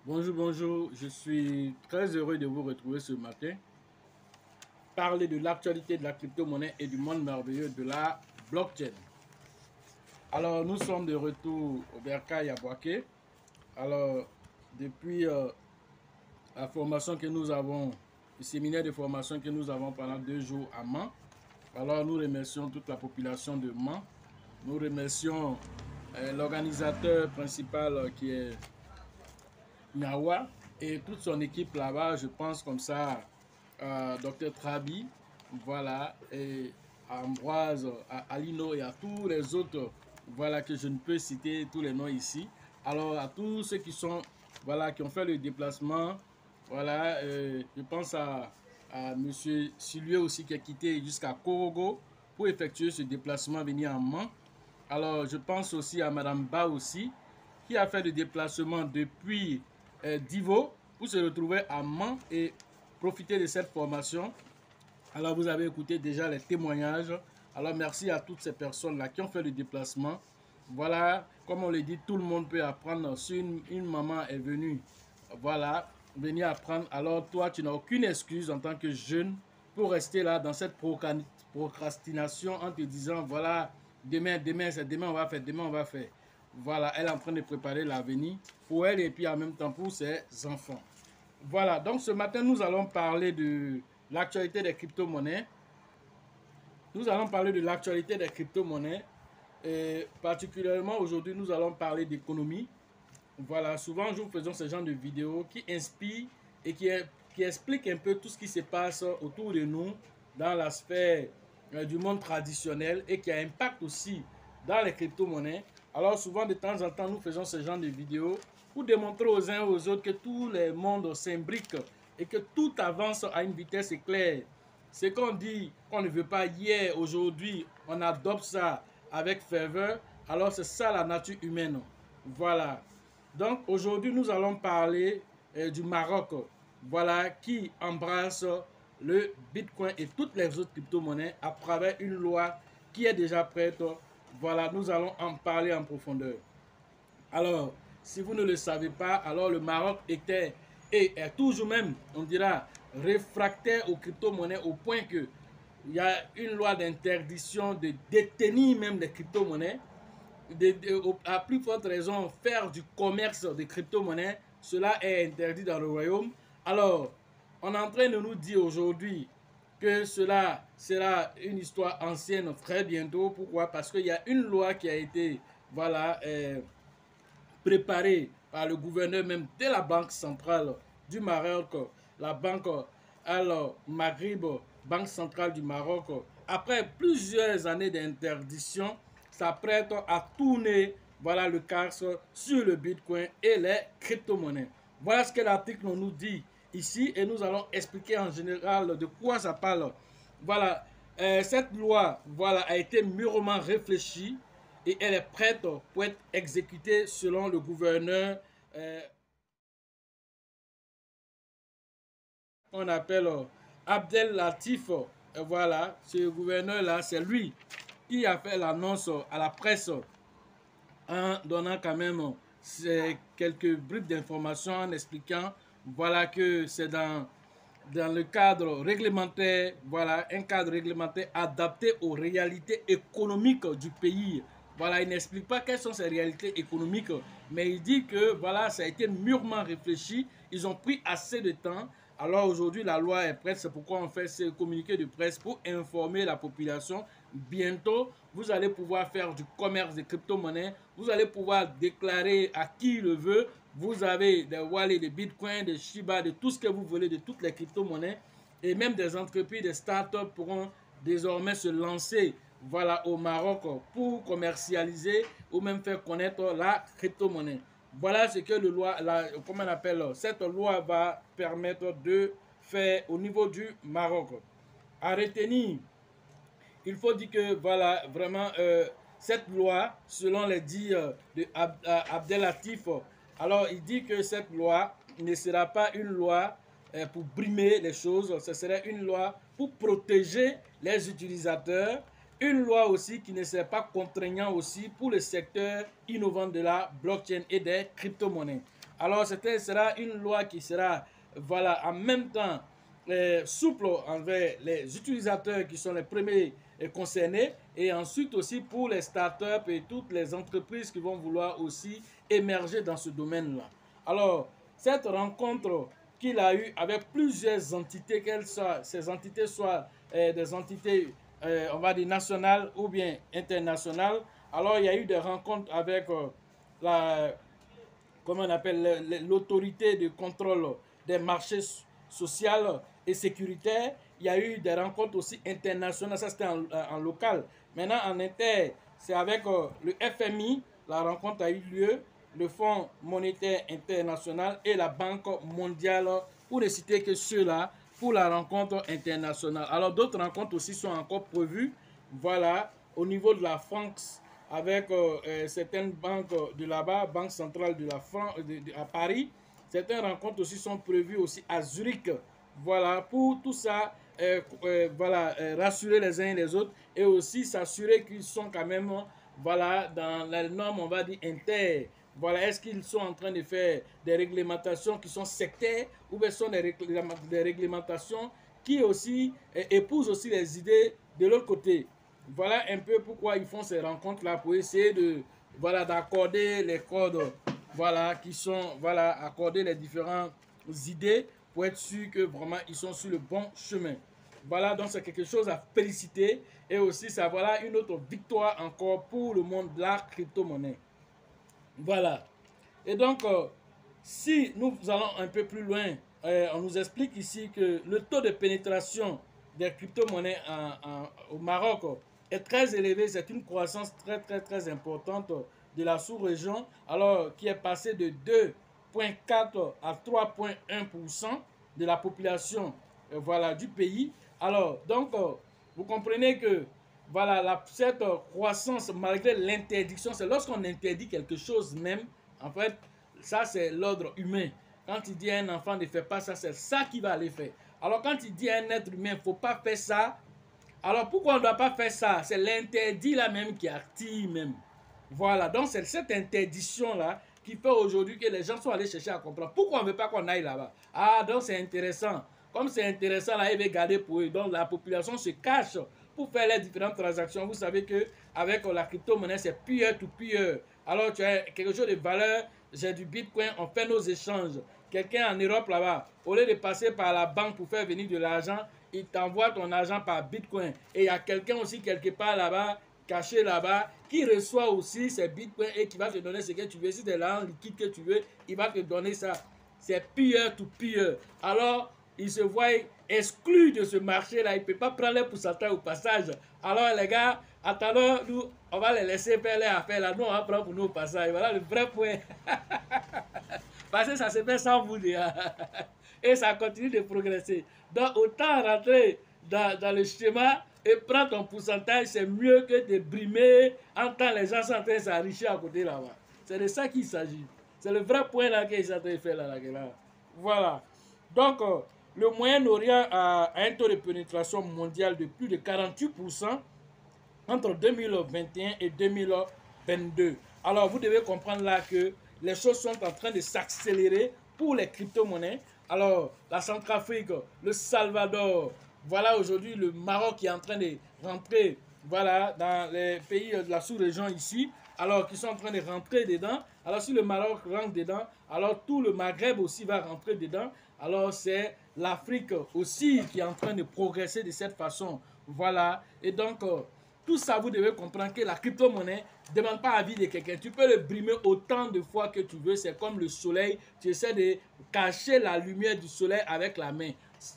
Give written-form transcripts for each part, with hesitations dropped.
Bonjour, bonjour. Je suis très heureux de vous retrouver ce matin. Parler de l'actualité de la crypto-monnaie et du monde merveilleux de la blockchain. Alors, nous sommes de retour au Bercail à Boaké. Alors, depuis la formation que nous avons, le séminaire de formation que nous avons pendant 2 jours à Mans. Alors, nous remercions toute la population de Mans. Nous remercions l'organisateur principal qui est Nyawa et toute son équipe là-bas, je pense comme ça, Dr Trabi, voilà, et Ambroise, à Alino et à tous les autres, voilà, que je ne peux citer tous les noms ici. Alors à tous ceux qui sont, voilà, qui ont fait le déplacement, voilà, je pense à monsieur Silvieux aussi qui a quitté jusqu'à Korogo pour effectuer ce déplacement venir en Mans. Alors je pense aussi à madame Ba aussi, qui a fait le déplacement depuis Divo pour se retrouver à Mans et profiter de cette formation. Alors vous avez écouté déjà les témoignages. Alors merci à toutes ces personnes-là qui ont fait le déplacement. Voilà, comme on le dit, tout le monde peut apprendre. Si une maman est venue, voilà, venir apprendre, alors toi, tu n'as aucune excuse en tant que jeune pour rester là dans cette procrastination en te disant, voilà, demain, c'est demain, on va faire, demain, on va faire. Voilà, elle est en train de préparer l'avenir pour elle et puis en même temps pour ses enfants. Voilà, donc ce matin, nous allons parler de l'actualité des crypto-monnaies. Nous allons parler de l'actualité des crypto-monnaies. Et particulièrement aujourd'hui, nous allons parler d'économie. Voilà, souvent, nous faisons ce genre de vidéos qui inspirent et qui expliquent un peu tout ce qui se passe autour de nous dans la sphère du monde traditionnel et qui impacte aussi dans les crypto-monnaies. Alors souvent, de temps en temps, nous faisons ce genre de vidéos pour démontrer aux uns et aux autres que tout le monde s'imbrique et que tout avance à une vitesse éclair. Ce qu'on dit qu'on ne veut pas hier, aujourd'hui, on adopte ça avec ferveur. Alors c'est ça la nature humaine. Voilà. Donc aujourd'hui, nous allons parler du Maroc, voilà, qui embrasse le Bitcoin et toutes les autres crypto-monnaies à travers une loi qui est déjà prête. Voilà, nous allons en parler en profondeur. Alors, si vous ne le savez pas, alors le Maroc était et est toujours même, on dira, réfractaire aux crypto-monnaies au point que il y a une loi d'interdiction de détenir même les crypto-monnaies. À plus forte raison, faire du commerce de crypto-monnaies, cela est interdit dans le royaume. Alors, on est en train de nous dire aujourd'hui que cela sera une histoire ancienne très bientôt. Pourquoi? Parce qu'il y a une loi qui a été, voilà, préparée par le gouverneur même de la Banque centrale du Maroc, la Banque Al-Maghrib, Banque centrale du Maroc, après plusieurs années d'interdiction, s'apprête à tourner, voilà, le casque sur le Bitcoin et les crypto-monnaies. Voilà ce que l'article nous dit ici et nous allons expliquer en général de quoi ça parle. Voilà, cette loi, voilà, a été mûrement réfléchie et elle est prête pour être exécutée selon le gouverneur qu'on appelle Abdel Latif. Voilà, ce gouverneur-là, c'est lui qui a fait l'annonce à la presse en donnant quand même quelques bribes d'informations en expliquant, voilà, que c'est dans le cadre réglementaire, voilà, un cadre réglementaire adapté aux réalités économiques du pays. Voilà, il n'explique pas quelles sont ces réalités économiques, mais il dit que voilà, ça a été mûrement réfléchi, ils ont pris assez de temps. Alors aujourd'hui, la loi est prête, c'est pourquoi on fait ce communiqué de presse pour informer la population. Bientôt, vous allez pouvoir faire du commerce de crypto-monnaies, vous allez pouvoir déclarer à qui le veut. Vous avez des wallets, des bitcoins, des Shiba, de tout ce que vous voulez, de toutes les crypto-monnaies. Et même des entreprises, des startups pourront désormais se lancer, voilà, au Maroc pour commercialiser ou même faire connaître la crypto-monnaie. Voilà ce que le loi, comment on appelle, cette loi va permettre de faire au niveau du Maroc. À retenir, il faut dire que voilà, vraiment, cette loi, selon les dires de Abdelatif, alors il dit que cette loi ne sera pas une loi pour brimer les choses, ce serait une loi pour protéger les utilisateurs, une loi aussi qui ne serait pas contraignant aussi pour le secteur innovant de la blockchain et des crypto-monnaies. Alors, sera une loi qui sera, voilà, en même temps souple envers les utilisateurs qui sont les premiers concernés et ensuite aussi pour les startups et toutes les entreprises qui vont vouloir aussi émerger dans ce domaine-là. Alors, cette rencontre qu'il a eue avec plusieurs entités, qu'elles soient, ces entités soient des entités, on va dire, nationales ou bien internationales. Alors, il y a eu des rencontres avec comment on appelle, l'autorité de contrôle des marchés sociaux et sécuritaires. Il y a eu des rencontres aussi internationales, ça c'était en local. Maintenant, en inter, c'est avec le FMI, la rencontre a eu lieu, le Fonds monétaire international et la Banque mondiale, pour ne citer que ceux-là, pour la rencontre internationale. Alors, d'autres rencontres aussi sont encore prévues, voilà, au niveau de la France, avec certaines banques de là-bas, Banque centrale de la France, à Paris. Certaines rencontres aussi sont prévues aussi à Zurich. Voilà, pour tout ça, voilà, rassurer les uns et les autres et aussi s'assurer qu'ils sont quand même, voilà, dans les normes, on va dire, inter. Voilà, est-ce qu'ils sont en train de faire des réglementations qui sont sectaires ou bien sont des réglementations qui aussi épousent aussi les idées de l'autre côté. Voilà un peu pourquoi ils font ces rencontres-là, pour essayer de, voilà, d'accorder les codes, voilà, qui sont, voilà, accorder les différentes idées pour être sûr que vraiment ils sont sur le bon chemin. Voilà, donc c'est quelque chose à féliciter et aussi ça, voilà, une autre victoire encore pour le monde de la crypto-monnaie. Voilà. Et donc, si nous allons un peu plus loin, on nous explique ici que le taux de pénétration des crypto-monnaies au Maroc est très élevé. C'est une croissance très importante de la sous-région, alors qui est passé de 2,4 à 3,1% de la population voilà, du pays. Alors, donc, vous comprenez que voilà, cette croissance, malgré l'interdiction, c'est lorsqu'on interdit quelque chose même, en fait, ça c'est l'ordre humain. Quand il dit à un enfant ne fais pas ça, c'est ça qui va aller faire. Alors quand il dit à un être humain, il ne faut pas faire ça, alors pourquoi on ne doit pas faire ça? C'est l'interdit là même qui active même. Voilà, donc c'est cette interdiction-là qui fait aujourd'hui que les gens sont allés chercher à comprendre. Pourquoi on ne veut pas qu'on aille là-bas? Ah, donc c'est intéressant. Comme c'est intéressant, là, ils veulent garder pour eux. Donc la population se cache pour faire les différentes transactions. Vous savez qu'avec la crypto-monnaie, c'est peer-to-peer. Alors tu as quelque chose de valeur, j'ai du bitcoin, on fait nos échanges. Quelqu'un en Europe là-bas, au lieu de passer par la banque pour faire venir de l'argent, il t'envoie ton argent par bitcoin. Et il y a quelqu'un aussi quelque part là-bas, caché là-bas, qui reçoit aussi ses bitcoins et qui va te donner ce que tu veux. Si c'est l'argent liquide que tu veux, il va te donner ça. C'est peer-to-peer. Alors, il se voit exclu de ce marché-là. Il ne peut pas prendre les pourcentages au passage. Alors, les gars, attendons, nous, on va les laisser faire les affaires là. Nous, on va prendre pour nous au passage. Voilà le vrai point. Parce que ça se fait sans vous déjà. Et ça continue de progresser. Donc, autant rentrer dans le schéma et prendre ton pourcentage, c'est mieux que de brimer en temps les gens sont en train de s'enrichir à côté là-bas. C'est de ça qu'il s'agit. C'est le vrai point là qu'ils sont en train de faire là. Voilà. Donc, le Moyen-Orient a un taux de pénétration mondial de plus de 48% entre 2021 et 2022. Alors, vous devez comprendre là que les choses sont en train de s'accélérer pour les crypto-monnaies. Alors, la Centrafrique, le Salvador, voilà aujourd'hui le Maroc qui est en train de rentrer, voilà, dans les pays de la sous-région ici, alors qui sont en train de rentrer dedans. Alors, si le Maroc rentre dedans, alors tout le Maghreb aussi va rentrer dedans. Alors, c'est l'Afrique aussi qui est en train de progresser de cette façon. Voilà. Et donc, tout ça, vous devez comprendre que la crypto-monnaie ne demande pas l'avis de quelqu'un. Tu peux le brimer autant de fois que tu veux. C'est comme le soleil. Tu essaies de cacher la lumière du soleil avec la main.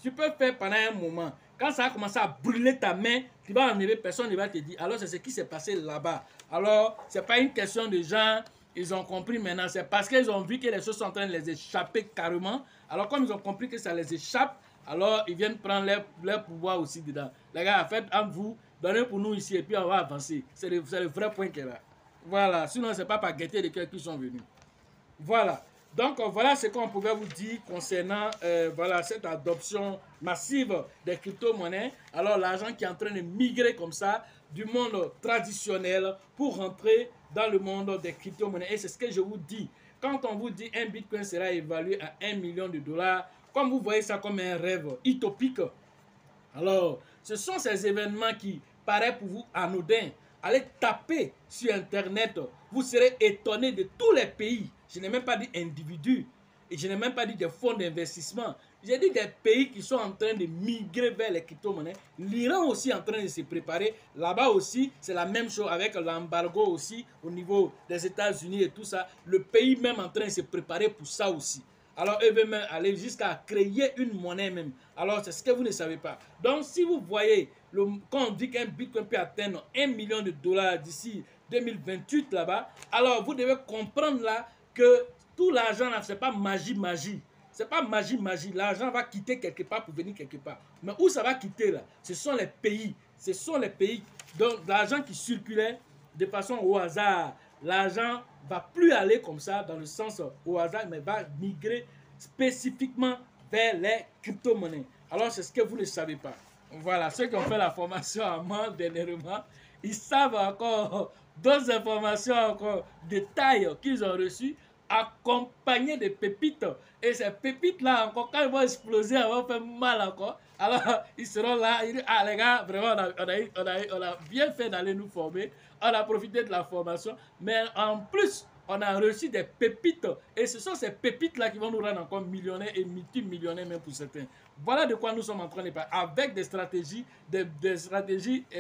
Tu peux faire pendant un moment. Quand ça va commencer à brûler ta main, tu vas enlever, personne ne va te dire. Alors, c'est ce qui s'est passé là-bas. Alors, ce n'est pas une question de gens, ils ont compris maintenant. C'est parce qu'ils ont vu que les choses sont en train de les échapper carrément. Alors, comme ils ont compris que ça les échappe, alors ils viennent prendre leur pouvoir aussi dedans. Les gars, faites entre vous, donnez pour nous ici et puis on va avancer. C'est le vrai point qu'il y a là. Voilà, sinon, ce n'est pas par gaieté de cœur qu'ils sont venus. Voilà. Donc, voilà ce qu'on pouvait vous dire concernant voilà, cette adoption massive des crypto-monnaies. Alors, l'argent qui est en train de migrer comme ça du monde traditionnel pour rentrer dans le monde des crypto-monnaies. Et c'est ce que je vous dis. quand on vous dit un bitcoin sera évalué à 1 million de dollars, comme vous voyez ça comme un rêve utopique. Alors, ce sont ces événements qui paraissent pour vous anodins. Allez taper sur Internet, vous serez étonné de tous les pays. Je n'ai même pas dit individus, et je n'ai même pas dit des fonds d'investissement. J'ai dit des pays qui sont en train de migrer vers les crypto-monnaies. L'Iran aussi est en train de se préparer. Là-bas aussi, c'est la même chose avec l'embargo aussi au niveau des États-Unis et tout ça. Le pays même en train de se préparer pour ça aussi. Alors, eux veulent même aller jusqu'à créer une monnaie même. Alors, c'est ce que vous ne savez pas. Donc, si vous voyez, quand on dit qu'un bitcoin peut atteindre 1 million de dollars d'ici 2028 là-bas, alors vous devez comprendre là que tout l'argent là, ce n'est pas magie. C'est pas magie. L'argent va quitter quelque part pour venir quelque part. Mais où ça va quitter là? Ce sont les pays. Ce sont les pays. Donc, l'argent qui circulait de façon au hasard, l'argent va plus aller comme ça dans le sens au hasard, mais va migrer spécifiquement vers les crypto-monnaies. Alors, c'est ce que vous ne savez pas. Voilà, ceux qui ont fait la formation à moi dernièrement, ils savent encore d'autres informations encore de taille qu'ils ont reçues, accompagnées de pépites. Et ces pépites-là, encore, quand ils vont exploser, elles vont faire mal encore. Alors, ils seront là, ils disent, ah les gars, vraiment, on a bien fait d'aller nous former. On a profité de la formation, mais en plus, on a reçu des pépites. Et ce sont ces pépites-là qui vont nous rendre encore millionnaires et multimillionnaires même pour certains. Voilà de quoi nous sommes en train de parler. Avec des stratégies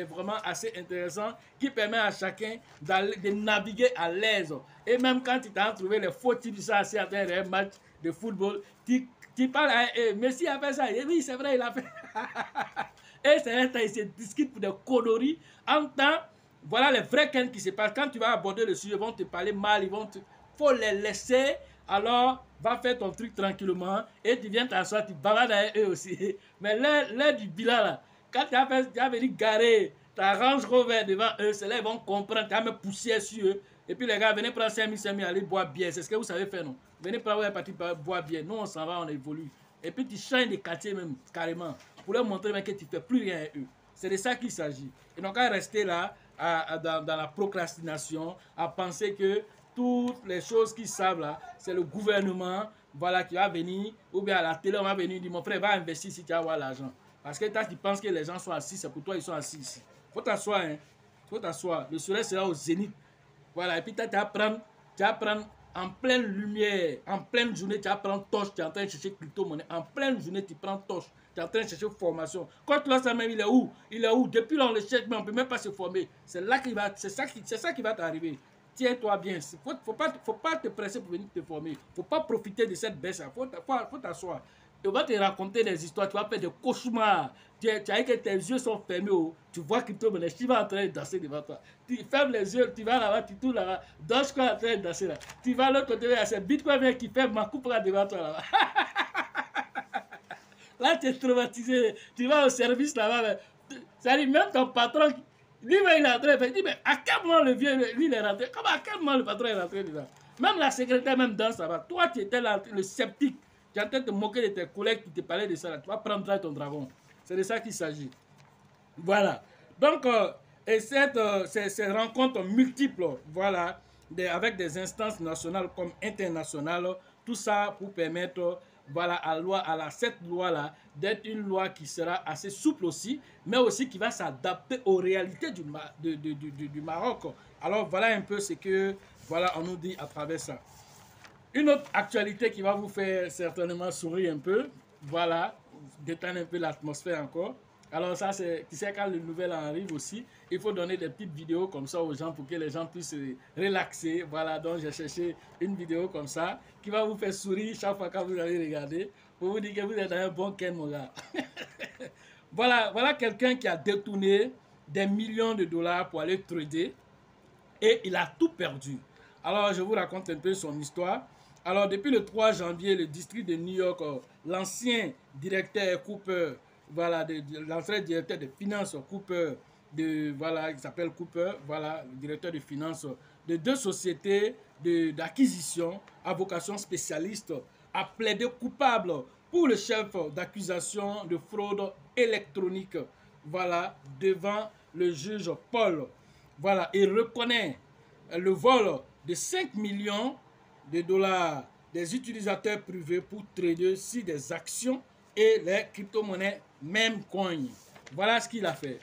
vraiment assez intéressantes qui permettent à chacun de naviguer à l'aise. Et même quand tu t'as trouvé les faux types, ça c'est un match de football, tu parles à Messi a fait ça. Et oui, c'est vrai, il a fait. Et c'est là ils se discutent pour des conneries en temps. Voilà les vrais cannes qui se passent. Quand tu vas aborder le sujet, ils vont te parler mal, faut les laisser. Alors, va faire ton truc tranquillement et tu viens t'asseoir, tu bavardes avec eux aussi. Mais l'heure du bilan, là, quand tu as venu garer ta Range Rover devant eux, c'est là ils vont comprendre, tu as mis poussière sur eux. Et puis les gars, venez prendre 5 000, aller boire bien. C'est ce que vous savez faire, non? Venez prendre une partie boire bien. Nous, on s'en va, on évolue. Et puis tu changes de quartier même, carrément, pour leur montrer que tu ne fais plus rien avec eux. C'est de ça qu'il s'agit. Et donc, à rester là, dans la procrastination, à penser que toutes les choses qu'ils savent là, c'est le gouvernement voilà, qui va venir, ou bien à la télé, on va venir dire, mon frère, va investir si tu vas avoir l'argent. Parce que toi, tu penses que les gens sont assis, c'est pour toi, ils sont assis ici. Faut t'asseoir, hein. Faut t'asseoir. Le soleil sera au zénith. Voilà, et puis tu vas prendre en pleine lumière, en pleine journée, tu vas prendre torche, tu es en train de chercher crypto-monnaie. En pleine journée, tu prends torche, tu es en train de chercher formation. Quand tu l'as ça même, il est où? Il est où? Depuis là, on le cherche, mais on ne peut même pas se former. C'est là qu'il va, c'est ça qui va t'arriver. Tiens-toi bien. Faut pas te presser pour venir te former. Faut pas profiter de cette baisse. Faut t'asseoir. On va te raconter des histoires, tu vas faire des cauchemars. Tu as que tes yeux sont fermés, tu vois crypto-monnaie, tu vas en train de danser devant toi. Tu fermes les yeux, tu vas là-bas, tu tournes là-bas, danse quoi en train de danser là. Tu vas à l'autre côté, c'est Bitcoin qui fait ma coupe là devant toi là-bas. Là, tu es traumatisé, tu vas au service là-bas. Ça dit, même ton patron, lui-même il est entré, il dit, mais à quel moment le vieux, lui il est rentré? Comment à quel moment le patron est rentré dedans? Même la secrétaire même danse là-bas. Toi, tu étais là, le sceptique. Tu es en train de te moquer de tes collègues qui te parlaient de ça. Là. Tu vas prendre ton dragon. C'est de ça qu'il s'agit. Voilà. Donc, et ces rencontres multiples, voilà, avec des instances nationales comme internationales, tout ça pour permettre, voilà, cette loi-là d'être une loi qui sera assez souple aussi, mais aussi qui va s'adapter aux réalités du Maroc. Alors, voilà un peu ce que, voilà, on nous dit à travers ça. Une autre actualité qui va vous faire certainement sourire un peu, voilà, détendre un peu l'atmosphère encore. Alors ça, c'est, tu sais, quand le nouvel arrive aussi, il faut donner des petites vidéos comme ça aux gens pour que les gens puissent se relaxer. Voilà, donc j'ai cherché une vidéo comme ça qui va vous faire sourire chaque fois que vous allez regarder pour vous dire que vous êtes dans un bon ken, mon gars. Voilà quelqu'un qui a détourné des millions de dollars pour aller trader et il a tout perdu. Alors, je vous raconte un peu son histoire. Alors, depuis le 3 janvier, le district de New York, l'ancien directeur Cooper, voilà, l'ancien directeur de finances Cooper, voilà, il s'appelle Cooper, voilà, le directeur de finances de deux sociétés d'acquisition à vocation spécialiste, a plaidé coupable pour le chef d'accusation de fraude électronique, voilà, devant le juge Paul. Voilà, il reconnaît le vol de 5 millions de dollars des utilisateurs privés pour trader sur des actions et les crypto-monnaies, même coin. Voilà ce qu'il a fait.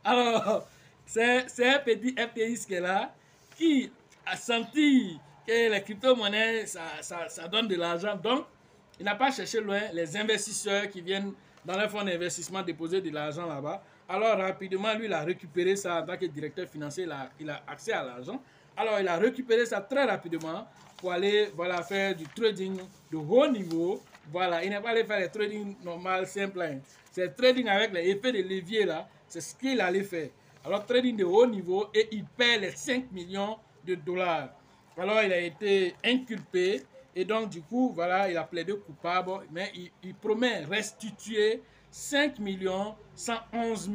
Alors, c'est un petit FTX qui est là, qui a senti que les crypto-monnaies, ça donne de l'argent. Donc, il n'a pas cherché loin les investisseurs qui viennent dans les fonds d'investissement déposer de l'argent là-bas. Alors, rapidement, lui, il a récupéré ça en tant que directeur financier. Il a accès à l'argent. Alors, il a récupéré ça très rapidement pour aller voilà, faire du trading de haut niveau. Voilà, il n'est pas allé faire le trading normal, simple. Hein. C'est trading avec les effets de levier là. C'est ce qu'il allait faire. Alors, trading de haut niveau et il perd les 5 millions de dollars. Alors, il a été inculpé et donc, du coup, voilà, il a plaidé coupable, mais il promet restituer 5 111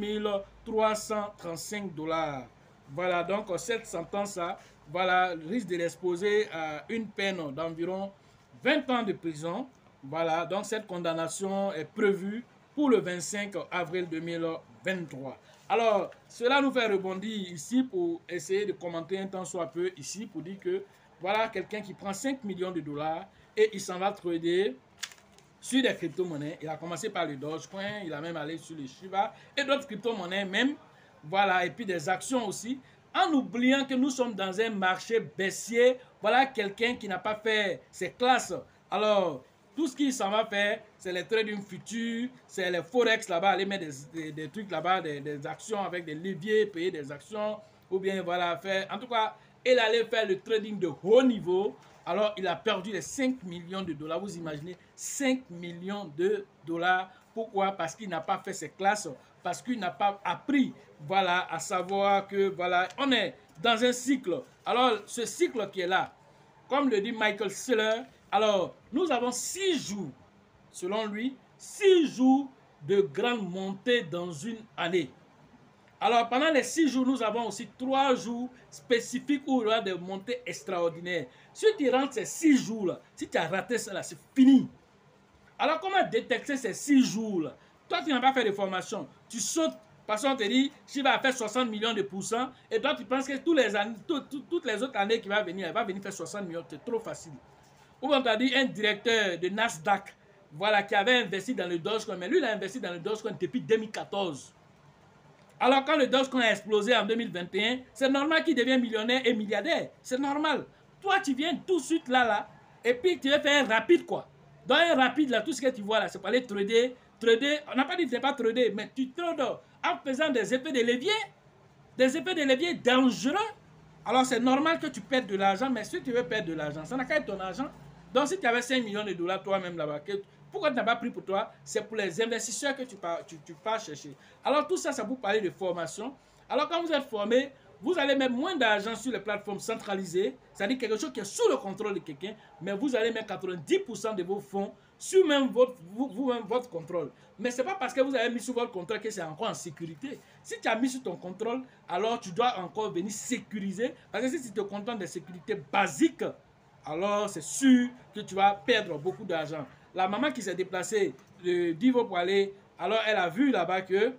335 dollars. Voilà, donc cette sentence-là, voilà, risque de l'exposer à une peine d'environ 20 ans de prison. Voilà, donc cette condamnation est prévue pour le 25 avril 2023. Alors, cela nous fait rebondir ici pour essayer de commenter un temps soit peu ici pour dire que voilà quelqu'un qui prend 5 millions de dollars et il s'en va trader sur des crypto-monnaies. Il a commencé par le Dogecoin, il a même allé sur les Shiba et d'autres crypto-monnaies même. Voilà, et puis des actions aussi. En oubliant que nous sommes dans un marché baissier, voilà quelqu'un qui n'a pas fait ses classes. Alors, tout ce qu'il s'en va faire, c'est les trading futurs, c'est les forex là-bas, aller mettre des trucs là-bas, des actions avec des leviers, payer des actions, ou bien voilà, faire. En tout cas, il allait faire le trading de haut niveau. Alors, il a perdu les 5 millions de dollars. Vous imaginez, 5 millions de dollars. Pourquoi? Parce qu'il n'a pas fait ses classes, parce qu'il n'a pas appris, voilà, à savoir que, voilà, on est dans un cycle. Alors, ce cycle qui est là, comme le dit Michael Saylor, alors, nous avons 6 jours, selon lui, 6 jours de grande montée dans une année. Alors, pendant les 6 jours, nous avons aussi 3 jours spécifiques où il y aura des montées extraordinaires. Si tu rentres ces 6 jours-là, si tu as raté ça, c'est fini. Alors, comment détecter ces 6 jours-là? Toi, tu n'as pas fait de formation. Tu sautes, parce qu'on te dit, tu vas faire 60 millions de pourcents, et toi, tu penses que toutes les autres années qui vont venir, elle va venir faire 60 millions, c'est trop facile. Ou on t'a dit un directeur de Nasdaq, voilà, qui avait investi dans le Dogecoin, mais lui, il a investi dans le Dogecoin depuis 2014. Alors, quand le Dogecoin a explosé en 2021, c'est normal qu'il devienne millionnaire et milliardaire. C'est normal. Toi, tu viens tout de suite là, et puis tu veux faire un rapide, quoi. Dans un rapide, là, tout ce que tu vois là, c'est pour aller trader. On n'a pas dit que tu n'es pas trader, mais tu trades en faisant des effets de levier dangereux. Alors, c'est normal que tu perdes de l'argent, mais si tu veux perdre de l'argent, ça n'a qu'à être ton argent. Donc, si tu avais 5 millions de dollars toi-même là-bas, pourquoi tu n'as pas pris pour toi? C'est pour les investisseurs que tu pars chercher. Alors, tout ça, ça vous parler de formation. Alors, quand vous êtes formé, vous allez mettre moins d'argent sur les plateformes centralisées, c'est-à-dire quelque chose qui est sous le contrôle de quelqu'un, mais vous allez mettre 90% de vos fonds sur même votre contrôle. Mais ce n'est pas parce que vous avez mis sur votre contrôle que c'est encore en sécurité. Si tu as mis sur ton contrôle, alors tu dois encore venir sécuriser. Parce que si tu te contentes de sécurité basique, alors c'est sûr que tu vas perdre beaucoup d'argent. La maman qui s'est déplacée de Divo pour aller, alors elle a vu là-bas que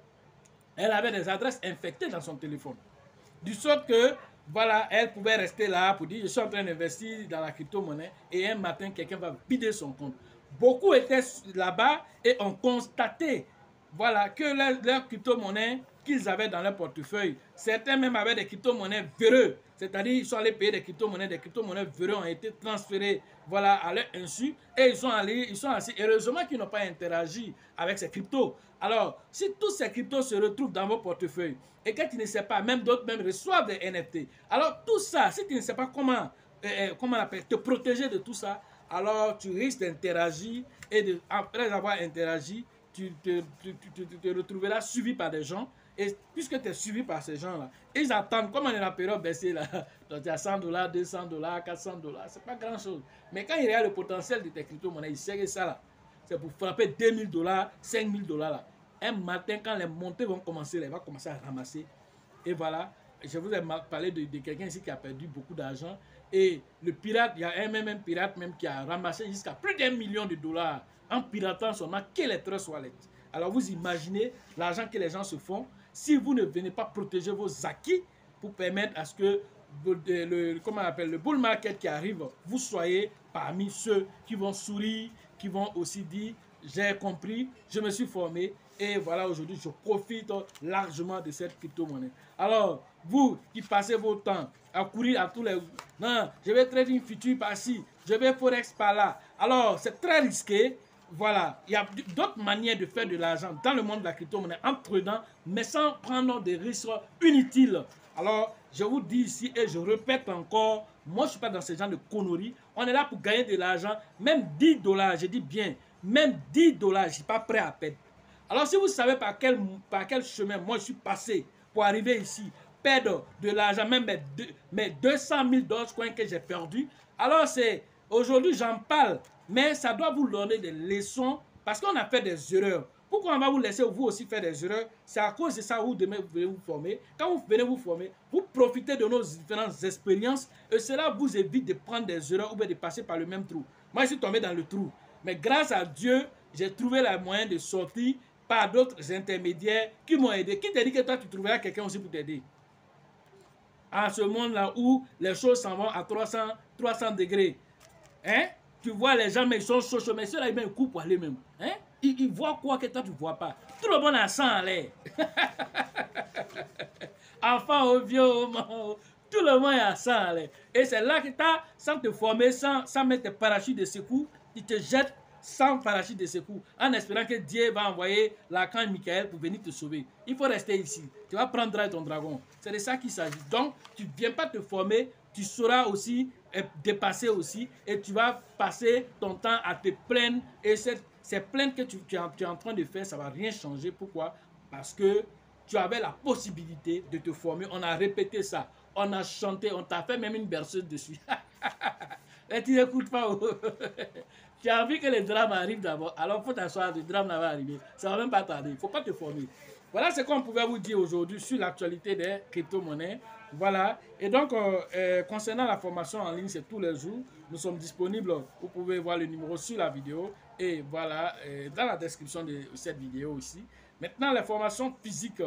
elle avait des adresses infectées dans son téléphone. Du sorte que, voilà, elle pouvait rester là pour dire, je suis en train d'investir dans la crypto-monnaie et un matin, quelqu'un va vider son compte. Beaucoup étaient là-bas et ont constaté, voilà, que leurs crypto-monnaies qu'ils avaient dans leur portefeuille, certains même avaient des crypto-monnaies véreux, c'est-à-dire ils sont allés payer des crypto-monnaies véreux ont été transférés, voilà, à leur insu et ils sont assis. Heureusement qu'ils n'ont pas interagi avec ces cryptos. Alors, si tous ces cryptos se retrouvent dans vos portefeuilles et que tu ne sais pas, même d'autres même reçoivent des NFT, alors tout ça, si tu ne sais pas comment te protéger de tout ça, alors tu risques d'interagir et après avoir interagi, tu te retrouveras suivi par des gens. Et puisque tu es suivi par ces gens-là, ils attendent, comme on est dans la période baissée, là, donc tu as 100 $, 200 $, 400 $, c'est pas grand-chose. Mais quand il regarde le potentiel de tes crypto-monnaies, il sait que ça, là, c'est pour frapper 2000 $, 5000 $. Là. Un matin, quand les montées vont commencer, là, il va commencer à ramasser. Et voilà, je vous ai parlé de quelqu'un ici qui a perdu beaucoup d'argent. Et le pirate, il y a même un pirate même qui a ramassé jusqu'à plus d'1 million de dollars en piratant seulement que les Trust Wallet. Alors vous imaginez l'argent que les gens se font si vous ne venez pas protéger vos acquis pour permettre à ce que comment on appelle, le bull market qui arrive, vous soyez parmi ceux qui vont sourire, qui vont aussi dire j'ai compris, je me suis formé et voilà, aujourd'hui je profite largement de cette crypto-monnaie. Alors, vous qui passez vos temps à courir à tous les... Non, je vais trading futur par-ci, je vais forex par-là. Alors, c'est très risqué. Voilà, il y a d'autres manières de faire de l'argent dans le monde de la crypto-monnaie en tradant, mais sans prendre des risques inutiles. Alors, je vous dis ici et je répète encore, moi je ne suis pas dans ce genre de conneries. On est là pour gagner de l'argent, même 10 $, je dis bien, même 10 $, je ne suis pas prêt à perdre. Alors, si vous savez par quel chemin moi je suis passé pour arriver ici, perdre de l'argent, même mes 200 000 dogecoins que j'ai perdu, alors c'est aujourd'hui j'en parle. Mais ça doit vous donner des leçons parce qu'on a fait des erreurs. Pourquoi on va vous laisser vous aussi faire des erreurs? C'est à cause de ça que vous venez vous former. Quand vous venez vous former, vous profitez de nos différentes expériences et cela vous évite de prendre des erreurs ou bien de passer par le même trou. Moi, je suis tombé dans le trou. Mais grâce à Dieu, j'ai trouvé le moyen de sortir par d'autres intermédiaires qui m'ont aidé. Qui t'a dit que toi, tu trouveras quelqu'un aussi pour t'aider? À ce monde-là où les choses s'en vont à 300 degrés. Hein? Tu vois les gens, mais ils sont chauds, mais ceux-là, ils coupent pour aller même. Hein? Ils voient quoi que toi, tu ne vois pas. Tout le monde a 100 en l'air. Enfant au vieux, tout le monde a 100 en l'air. Et c'est là que tu as, sans te former, sans mettre tes parachutes de secours, tu te jettes sans parachute de secours, en espérant que Dieu va envoyer l'archange Michael pour venir te sauver. Il faut rester ici. Tu vas prendre ton dragon. C'est de ça qu'il s'agit. Donc, tu ne viens pas te former, tu sauras aussi dépasser aussi et tu vas passer ton temps à te plaindre et ces plaintes que tu es en train de faire, ça ne va rien changer. Pourquoi? Parce que tu avais la possibilité de te former. On a répété ça. On a chanté. On t'a fait même une berceuse dessus. Et tu n'écoutes pas. Tu as envie que les drames arrivent d'abord. Alors, il faut t'asseoir. Le drame va arriver. Ça ne va même pas tarder. Il ne faut pas te former. Voilà ce qu'on pouvait vous dire aujourd'hui sur l'actualité des crypto-monnaies. Voilà. Et donc, concernant la formation en ligne, c'est tous les jours. Nous sommes disponibles. Vous pouvez voir le numéro sur la vidéo. Et voilà, dans la description de cette vidéo aussi. Maintenant, les formations physiques.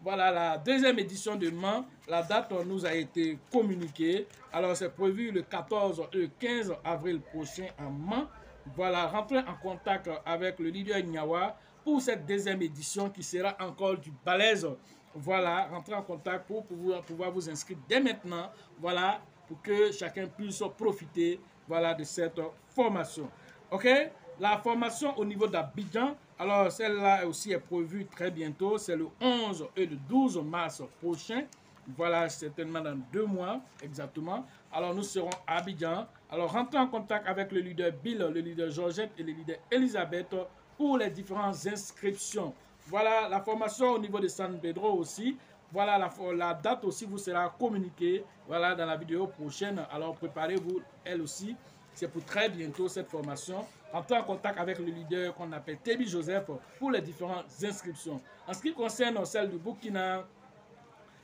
Voilà, la deuxième édition de Mans. La date nous a été communiquée. Alors, c'est prévu le 15 avril prochain à Mans. Voilà, rentrez en contact avec le leader Nyawa pour cette deuxième édition qui sera encore du balèze. Voilà, rentrez en contact pour pouvoir vous inscrire dès maintenant. Voilà, pour que chacun puisse profiter, voilà, de cette formation. OK? La formation au niveau d'Abidjan, alors celle-là aussi est prévue très bientôt. C'est le 11 et le 12 mars prochain. Voilà, certainement dans 2 mois exactement. Alors nous serons à Abidjan. Alors rentrez en contact avec le leader Bill, le leader Georgette et le leader Elisabeth pour les différentes inscriptions. Voilà la formation au niveau de San Pedro aussi. Voilà la date aussi vous sera communiquée, voilà, dans la vidéo prochaine. Alors préparez-vous, elle aussi. C'est pour très bientôt cette formation. Entrez en contact avec le leader qu'on appelle Tebi Joseph pour les différentes inscriptions. En ce qui concerne celle de Burkina,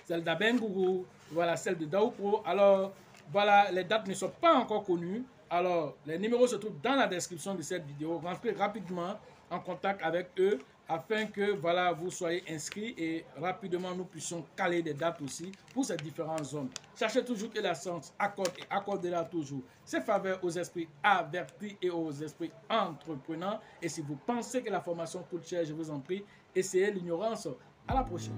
celle d'Abengourou, voilà, celle de Daoupro. Alors, voilà, les dates ne sont pas encore connues. Alors, les numéros se trouvent dans la description de cette vidéo. Rentrez rapidement en contact avec eux afin que, voilà, vous soyez inscrits et rapidement nous puissions caler des dates aussi pour ces différentes zones. Sachez toujours que la science accorde et accordera toujours ses faveurs aux esprits avertis et aux esprits entreprenants. Et si vous pensez que la formation coûte cher, je vous en prie, essayez l'ignorance. À la prochaine.